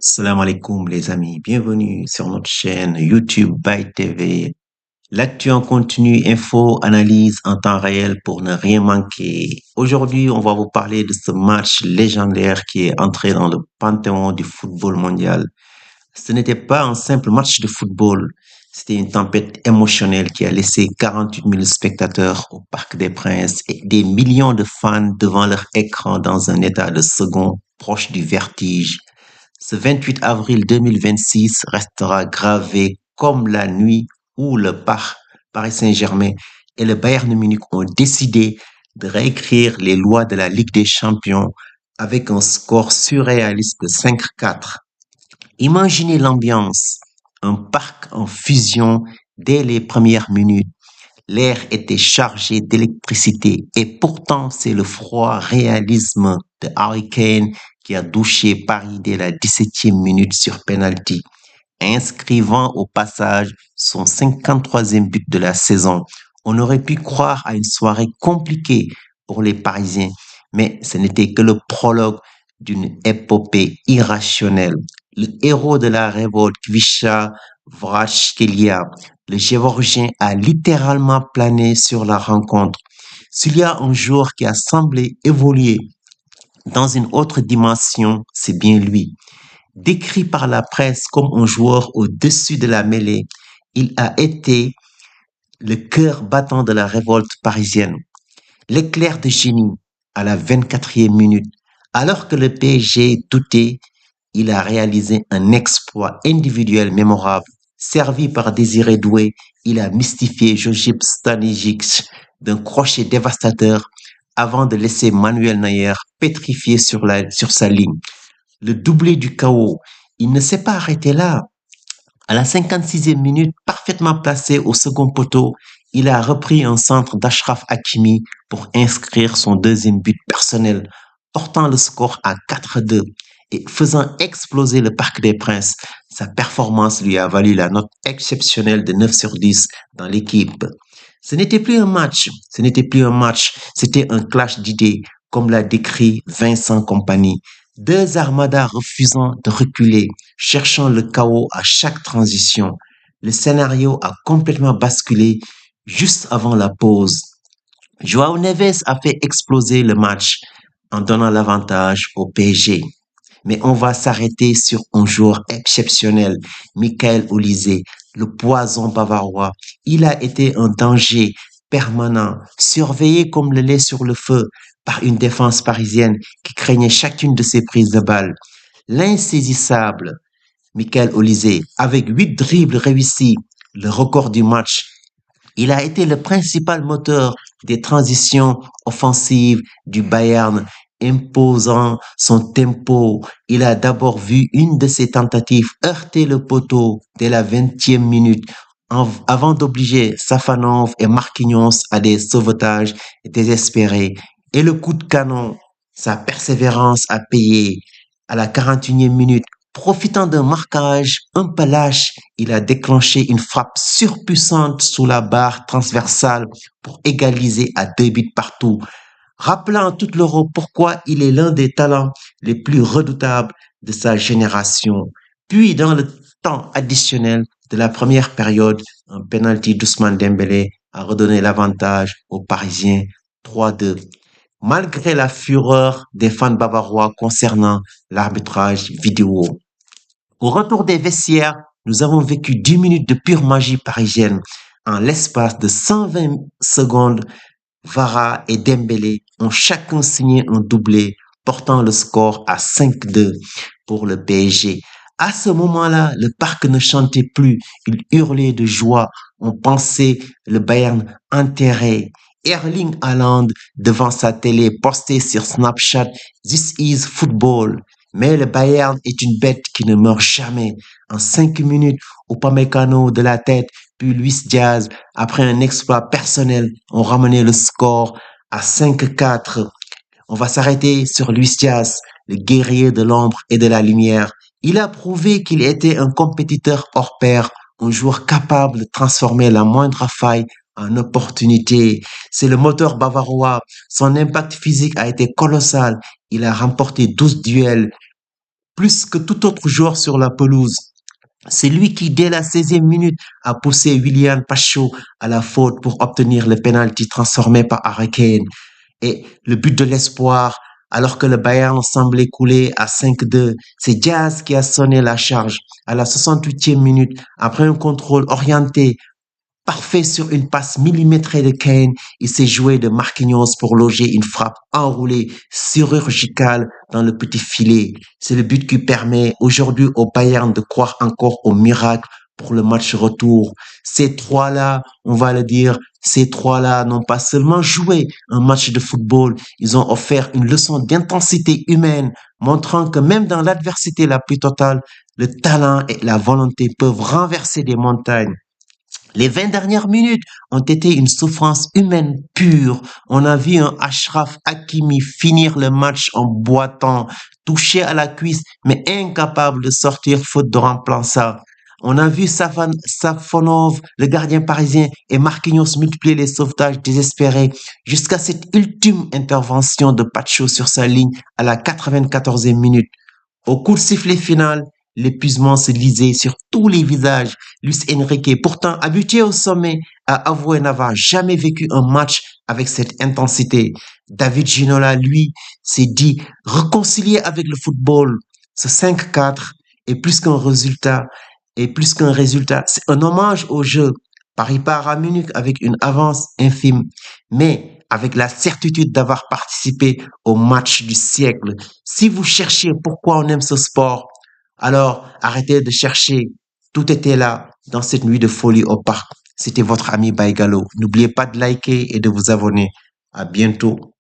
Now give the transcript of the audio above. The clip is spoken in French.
Salam alaikum les amis, bienvenue sur notre chaîne YouTube by TV. L'actu en continu, info, analyse en temps réel pour ne rien manquer. Aujourd'hui, on va vous parler de ce match légendaire qui est entré dans le panthéon du football mondial. Ce n'était pas un simple match de football, c'était une tempête émotionnelle qui a laissé 48 000 spectateurs au Parc des Princes et des millions de fans devant leur écran dans un état de second proche du vertige. Ce 28 avril 2026 restera gravé comme la nuit où le Paris Saint-Germain et le Bayern Munich ont décidé de réécrire les lois de la Ligue des Champions avec un score surréaliste de 5-4. Imaginez l'ambiance, un parc en fusion dès les premières minutes. L'air était chargé d'électricité et pourtant c'est le froid réalisme de Harry Kane qui a douché Paris dès la 17e minute sur penalty, inscrivant au passage son 53e but de la saison. On aurait pu croire à une soirée compliquée pour les Parisiens, mais ce n'était que le prologue d'une épopée irrationnelle. Le héros de la révolte, Kvisha Vrachkelia, le Géorgien, a littéralement plané sur la rencontre. S'il y a un joueur qui a semblé évoluer dans une autre dimension, c'est bien lui. Décrit par la presse comme un joueur au-dessus de la mêlée, il a été le cœur battant de la révolte parisienne. L'éclair de génie à la 24e minute, alors que le PSG doutait, il a réalisé un exploit individuel mémorable. Servi par Désiré Doué, il a mystifié Josip Stanisic d'un crochet dévastateur avant de laisser Manuel Neuer pétrifié sur sa ligne. Le doublé du chaos, il ne s'est pas arrêté là. À la 56e minute, parfaitement placé au second poteau, il a repris un centre d'Achraf Hakimi pour inscrire son deuxième but personnel, portant le score à 4-2 et faisant exploser le Parc des Princes. Sa performance lui a valu la note exceptionnelle de 9 sur 10 dans l'équipe. Ce n'était plus un match, c'était un clash d'idées, comme l'a décrit Vincent Kompany. Deux armadas refusant de reculer, cherchant le chaos à chaque transition. Le scénario a complètement basculé juste avant la pause. Joao Neves a fait exploser le match en donnant l'avantage au PSG. Mais on va s'arrêter sur un joueur exceptionnel, Michael Olise, le poison bavarois. Il a été un danger permanent, surveillé comme le lait sur le feu par une défense parisienne qui craignait chacune de ses prises de balles. L'insaisissable Michael Olise, avec 8 dribbles réussis, le record du match. Il a été le principal moteur des transitions offensives du Bayern, imposant son tempo. Il a d'abord vu une de ses tentatives heurter le poteau dès la 20e minute avant d'obliger Safanov et Marquinhos à des sauvetages désespérés. Et le coup de canon, sa persévérance a payé. À la 41e minute, profitant d'un marquage un peu lâche, il a déclenché une frappe surpuissante sous la barre transversale pour égaliser à 2 buts partout, rappelant à toute l'Europe pourquoi il est l'un des talents les plus redoutables de sa génération. Puis, dans le temps additionnel de la première période, un penalty d'Ousmane Dembélé a redonné l'avantage aux Parisiens 3-2. Malgré la fureur des fans bavarois concernant l'arbitrage vidéo. Au retour des vestiaires, nous avons vécu 10 minutes de pure magie parisienne. En l'espace de 120 secondes, Vara et Dembélé ont chacun signé un doublé, portant le score à 5-2 pour le PSG. À ce moment-là, le parc ne chantait plus, il hurlait de joie. On pensait le Bayern enterré. Erling Haaland devant sa télé posté sur Snapchat, This is football. Mais le Bayern est une bête qui ne meurt jamais. En 5 minutes, Upamecano de la tête, puis Luis Diaz, après un exploit personnel, ont ramené le score à 5-4. On va s'arrêter sur Luis Diaz, le guerrier de l'ombre et de la lumière. Il a prouvé qu'il était un compétiteur hors pair, un joueur capable de transformer la moindre faille en opportunité. C'est le moteur bavarois. Son impact physique a été colossal. Il a remporté 12 duels, plus que tout autre joueur sur la pelouse. C'est lui qui, dès la 16e minute, a poussé William Pacho à la faute pour obtenir le penalty transformé par Harry Kane. Et le but de l'espoir, alors que le Bayern semblait couler à 5-2, c'est Diaz qui a sonné la charge à la 68e minute après un contrôle orienté parfait sur une passe millimétrée de Kane. Il s'est joué de Marquinhos pour loger une frappe enroulée chirurgicale dans le petit filet. C'est le but qui permet aujourd'hui au Bayern de croire encore au miracle pour le match retour. Ces trois-là, on va le dire, ces trois-là n'ont pas seulement joué un match de football, ils ont offert une leçon d'intensité humaine, montrant que même dans l'adversité la plus totale, le talent et la volonté peuvent renverser des montagnes. Les 20 dernières minutes ont été une souffrance humaine pure. On a vu un Achraf Hakimi finir le match en boitant, touché à la cuisse, mais incapable de sortir faute de remplaçant. On a vu Safonov, le gardien parisien, et Marquinhos multiplier les sauvetages désespérés jusqu'à cette ultime intervention de Pacho sur sa ligne à la 94e minute. Au coup de sifflet final, l'épuisement se lisait sur tous les visages. Luis Enrique, pourtant habitué au sommet, a avoué n'avoir jamais vécu un match avec cette intensité. David Ginola, lui, s'est dit réconcilié avec le football. Ce 5-4 est plus qu'un résultat, c'est un hommage au jeu. Paris part à Munich avec une avance infime, mais avec la certitude d'avoir participé au match du siècle. Si vous cherchez pourquoi on aime ce sport, alors arrêtez de chercher. Tout était là dans cette nuit de folie au parc. C'était votre ami Baigalo. N'oubliez pas de liker et de vous abonner. À bientôt.